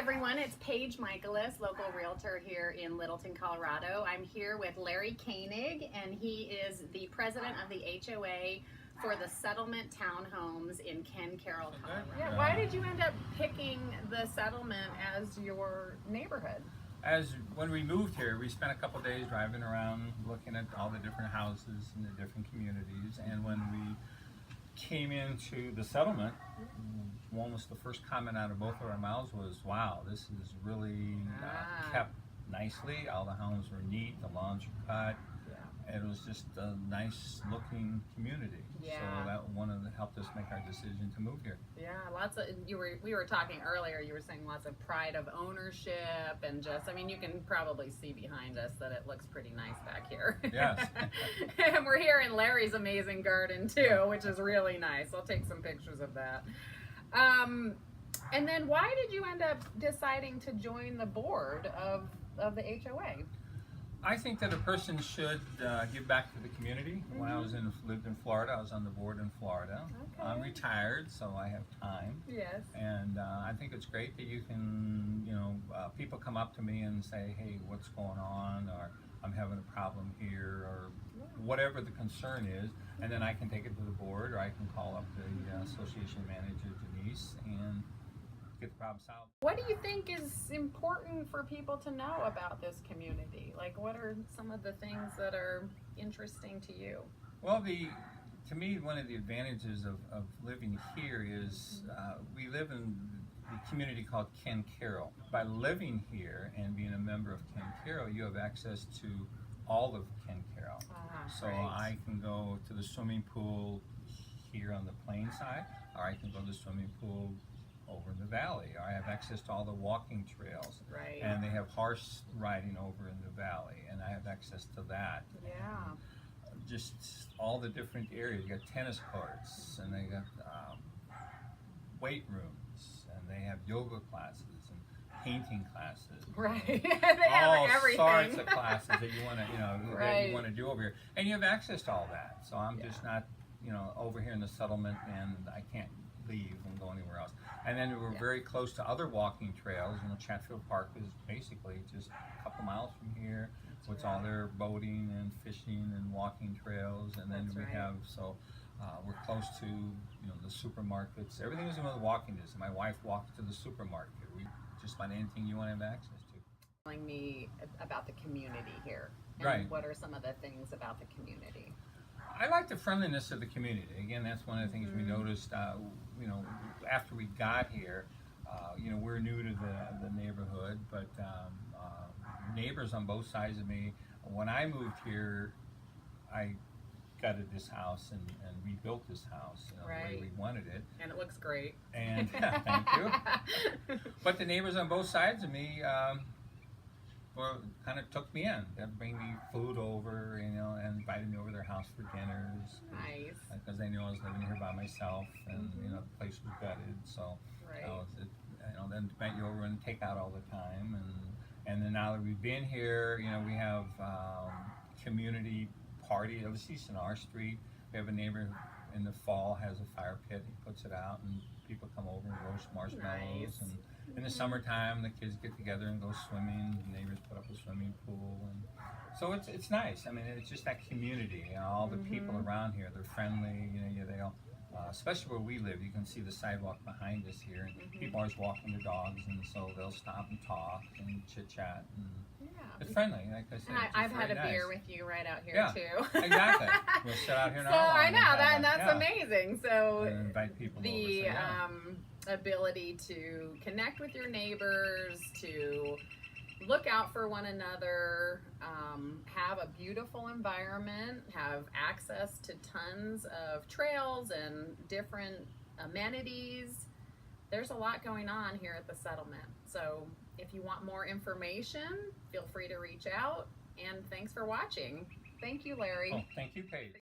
everyone, it's Paige Michaelis, local realtor here in Littleton, Colorado. I'm here with Larry Koenig, and he is the president of the HOA for the Settlement Townhomes in Ken Carroll, Colorado. Yeah, why did you end up picking the Settlement as your neighborhood? When we moved here, we spent a couple of days driving around looking at all the different houses in the different communities, and when we came into the settlement, almost the first comment out of both of our mouths was, wow, this is really kept nicely. All the homes were neat, the lawns were cut. It was just a nice looking community. Yeah. So that helped us make our decision to move here. Yeah, we were talking earlier, you were saying lots of pride of ownership, and just, I mean, you can probably see behind us that it looks pretty nice back here. Yes. And we're here in Larry's amazing garden too, which is really nice. I'll take some pictures of that. And then why did you end up deciding to join the board of the HOA? I think that a person should give back to the community. When I lived in Florida, I was on the board in Florida. Okay. I'm retired, so I have time. Yes. And I think it's great that you can, people come up to me and say, hey, what's going on? Or I'm having a problem here, or whatever the concern is. And then I can take it to the board, or I can call up the association manager, Denise, and get the problem solved. What do you think is important for people to know about this community? Like, what are some of the things that are interesting to you? Well, to me, one of the advantages of living here is we live in the community called Ken Carroll. By living here and being a member of Ken Carroll, you have access to all of Ken Carroll. So right. I can go to the swimming pool here on the plain side, or I can go to the swimming pool over in the valley, or I have access to all the walking trails. Right. And they have horse riding over in the valley, and I have access to that. Yeah. And just all the different areas. You got tennis courts, and they got weight rooms, and they have yoga classes and painting classes. Right. They all have everything. sorts of classes that you want to, Right. that you want to do over here, and you have access to all that. So I'm just not, over here in the settlement, and I can't leave and go anywhere else. And then we're very close to other walking trails. Chatfield Park is basically just a couple miles from here. With all their boating and fishing and walking trails, and then we're close to the supermarkets. Everything is within walking distance. My wife walks to the supermarket. We just about anything you want to have access to. Telling me about the community here. And right. What are some of the things about the community? I like the friendliness of the community. Again, that's one of the things we noticed. After we got here, we're new to the neighborhood, but neighbors on both sides of me. When I moved here, I gutted this house and rebuilt this house the way we wanted it. And it looks great. And thank you. But the neighbors on both sides of me kind of took me in. They'd bring me food over, and invited me over to their house for dinners. Nice. Because they knew I was living here by myself, and the place was gutted. So, then invite you over and take out all the time, and then now that we've been here, we have community party. Obviously, it's in our street. We have a neighbor who in the fall has a fire pit. He puts it out, and people come over and roast marshmallows. Nice. And in the summertime, the kids get together and go swimming. The neighbors put up a swimming pool, and so it's nice. I mean, it's just that community. All the people around here, they're friendly. They all, especially where we live, you can see the sidewalk behind us here. And people always walking their dogs, and so they'll stop and talk and chit chat. It's friendly, like I said. And I've had a beer with you right out here too. Exactly. We'll sit out here in So our lawn I know and that's amazing. So and invite people the over. ability to connect with your neighbors, to look out for one another, have a beautiful environment, have access to tons of trails and different amenities. There's a lot going on here at the settlement. So if you want more information, feel free to reach out. And thanks for watching. Thank you, Larry. Oh, thank you, Paige.